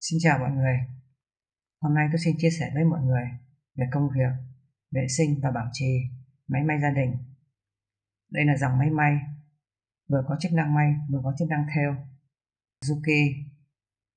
Xin chào mọi người. Hôm nay tôi xin chia sẻ với mọi người về công việc vệ sinh và bảo trì máy may gia đình. Đây là dòng máy may vừa có chức năng may vừa có chức năng thêu Juki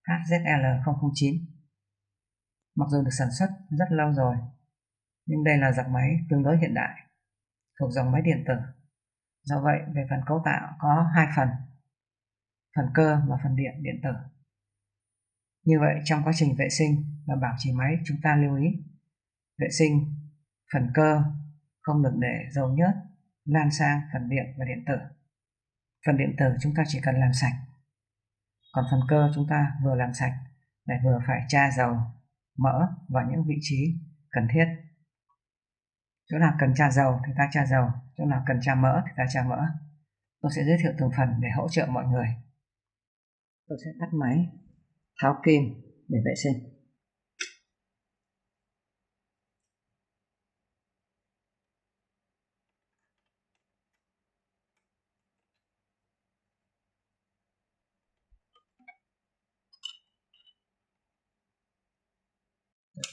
HZL009. Mặc dù được sản xuất rất lâu rồi, nhưng đây là dòng máy tương đối hiện đại, thuộc dòng máy điện tử. Do vậy, về phần cấu tạo có hai phần cơ và phần điện tử. Như vậy, trong quá trình vệ sinh và bảo trì máy, chúng ta lưu ý vệ sinh phần cơ không được để dầu nhớt lan sang phần điện và điện tử. Phần điện tử chúng ta chỉ cần làm sạch, còn phần cơ chúng ta vừa làm sạch lại vừa phải tra dầu mỡ vào những vị trí cần thiết. Chỗ nào cần tra dầu thì ta tra dầu, chỗ nào cần tra mỡ thì ta tra mỡ. Tôi sẽ giới thiệu từng phần để hỗ trợ mọi người. Tôi sẽ tắt máy, tháo kim để vệ sinh.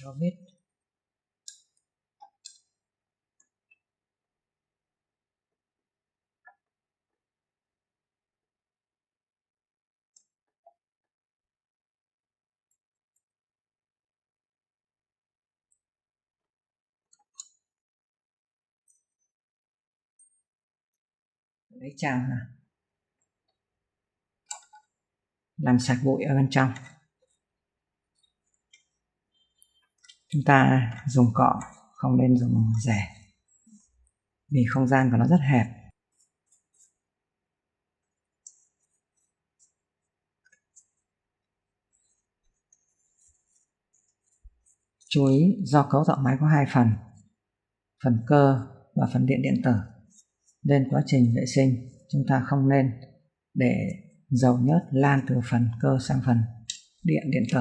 Theo vết lấy chàm làm sạch bụi ở bên trong. Chúng ta dùng cọ, không nên dùng rẻ vì không gian của nó rất hẹp. Chú ý do cấu tạo máy có hai phần cơ và phần điện tử, nên quá trình vệ sinh chúng ta không nên để dầu nhớt lan từ phần cơ sang phần điện tử.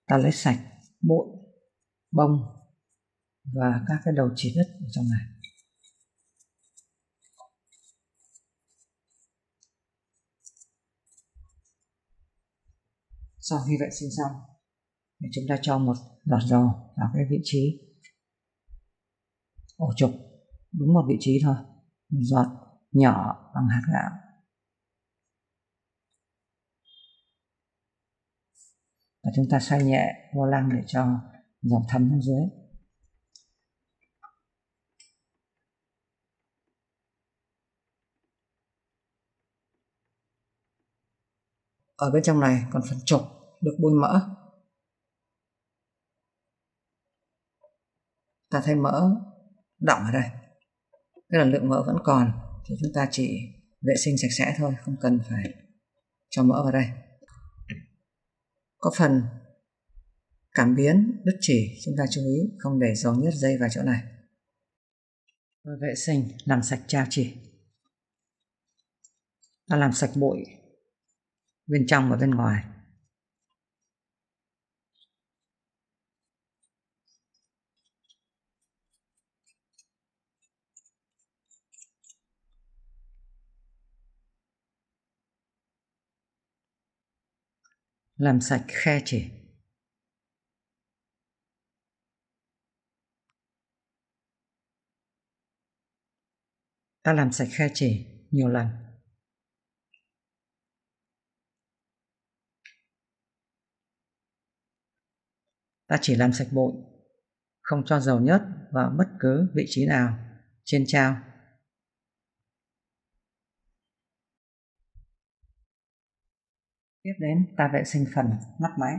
Ta lấy sạch bụi, bông và các cái đầu chỉ đứt ở trong này. Sau khi vệ sinh xong thì chúng ta cho một giọt dầu vào cái vị trí ổ trục, đúng một vị trí thôi, một giọt nhỏ bằng hạt gạo. Và chúng ta xoay nhẹ vô lăng để cho dầu thấm xuống dưới. Ở bên trong này còn phần trục được bôi mỡ. Ta thấy mỡ đọng ở đây, tức là lượng mỡ vẫn còn, thì chúng ta chỉ vệ sinh sạch sẽ thôi, không cần phải cho mỡ vào đây. Có phần cảm biến đứt chỉ, chúng ta chú ý không để dầu nhớt dây vào chỗ này. Rồi vệ sinh làm sạch trao chỉ. Ta làm sạch bụi bên trong và bên ngoài. Làm sạch khe chỉ. Ta làm sạch khe chỉ nhiều lần. Ta chỉ làm sạch bụi, không cho dầu nhớt vào bất cứ vị trí nào trên trao. Tiếp đến ta vệ sinh phần nắp máy.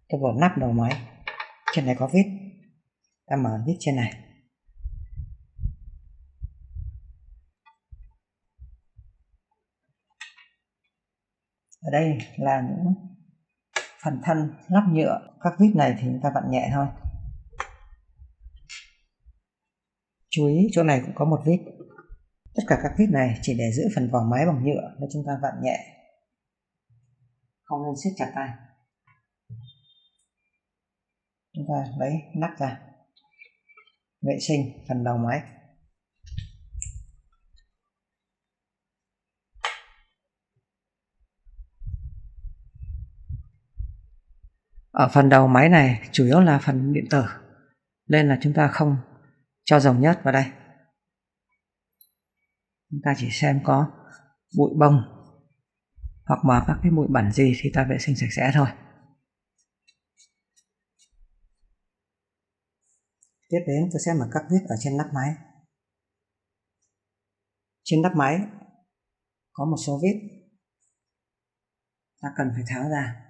Tôi vào nắp đầu máy, trên này có vít, ta mở vít trên này. Ở đây là những phần thân lắp nhựa, các vít này thì chúng ta vặn nhẹ thôi. Chú ý chỗ này cũng có một vít. Tất cả các vít này chỉ để giữ phần vỏ máy bằng nhựa nên chúng ta vặn nhẹ, không nên siết chặt tay. Chúng ta lấy nắp ra. Vệ sinh phần đầu máy. Ở phần đầu máy này chủ yếu là phần điện tử, nên là chúng ta không cho dầu nhớt vào đây. Chúng ta chỉ xem có bụi bông hoặc mà các cái bụi bẩn gì thì ta vệ sinh sạch sẽ thôi. Tiếp đến tôi sẽ mở các vít ở trên nắp máy. Trên nắp máy có một số vít ta cần phải tháo ra.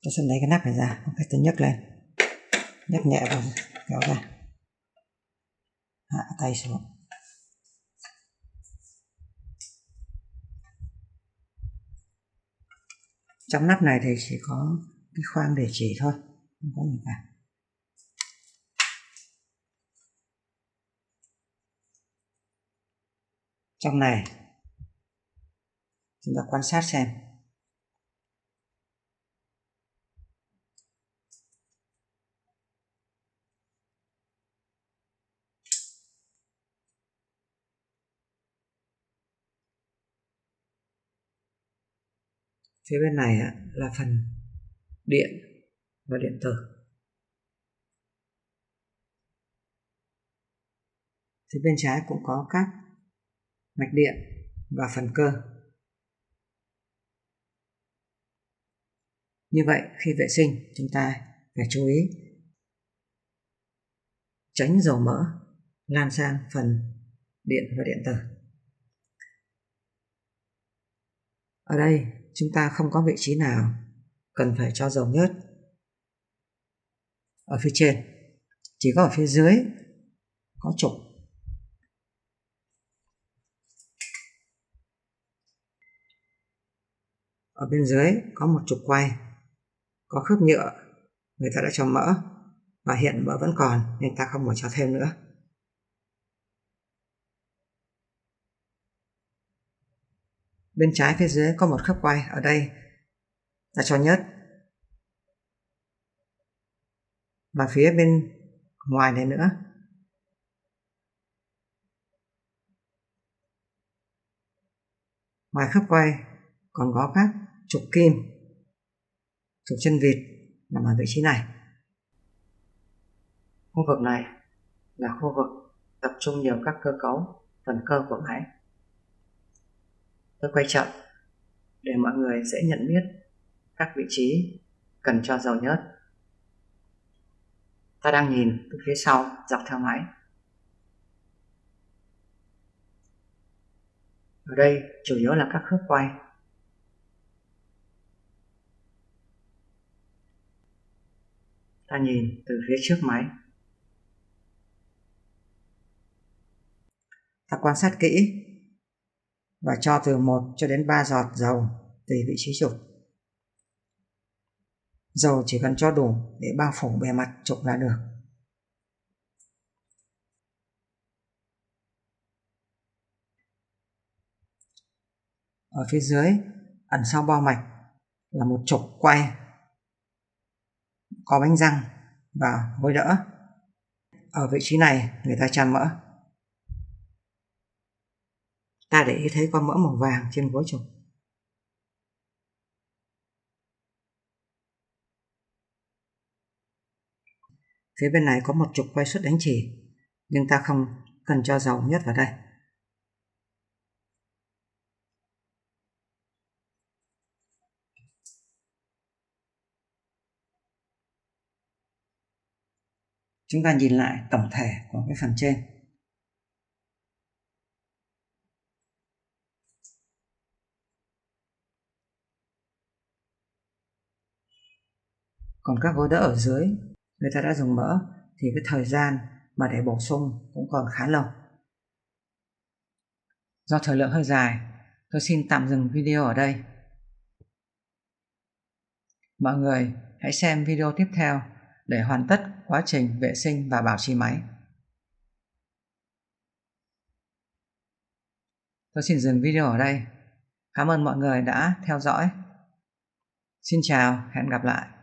Tôi sẽ lấy cái nắp này ra, một cách tôi nhấc lên, nhấc nhẹ vào, kéo ra, hạ tay xuống. Trong nắp này thì chỉ có cái khoang để chỉ thôi, không có gì cả. Trong này chúng ta quan sát xem. Phía bên này là phần điện và điện tử. Phía bên trái cũng có các mạch điện và phần cơ. Như vậy khi vệ sinh chúng ta phải chú ý tránh dầu mỡ lan sang phần điện và điện tử. Ở đây chúng ta không có vị trí nào cần phải cho dầu nhớt. Ở phía trên, chỉ có ở phía dưới có trục. Ở bên dưới có một trục quay, có khớp nhựa, người ta đã cho mỡ và hiện mỡ vẫn còn nên ta không muốn cho thêm nữa. Bên trái phía dưới có một khớp quay, ở đây ta cho nhớt. Và phía bên ngoài này nữa ngoài khớp quay còn có các trục kim, trục chân vịt nằm ở vị trí này. Khu vực này là khu vực tập trung nhiều các cơ cấu, phần cơ của máy. Tôi quay chậm để mọi người dễ nhận biết các vị trí cần cho dầu nhớt. Ta đang nhìn từ phía sau dọc theo máy. Ở đây chủ yếu là các khớp quay. Ta nhìn từ phía trước máy. Ta quan sát kỹ và cho từ 1 cho đến 3 giọt dầu tùy vị trí trục. Dầu chỉ cần cho đủ để bao phủ bề mặt trục là được. Ở phía dưới, ẩn sau bo mạch là một trục quay có bánh răng và gối đỡ. Ở vị trí này người ta chan mỡ. Ta để ý thấy có mỡ màu vàng trên gối trục. Phía bên này có một trục quay suất đánh chỉ, nhưng ta không cần cho dầu nhất vào đây. Chúng ta nhìn lại tổng thể của cái phần trên. Còn các gối đỡ ở dưới, người ta đã dùng mỡ thì cái thời gian mà để bổ sung cũng còn khá lâu. Do thời lượng hơi dài, tôi xin tạm dừng video ở đây. Mọi người hãy xem video tiếp theo để hoàn tất quá trình vệ sinh và bảo trì máy. Tôi xin dừng video ở đây. Cảm ơn mọi người đã theo dõi. Xin chào, hẹn gặp lại.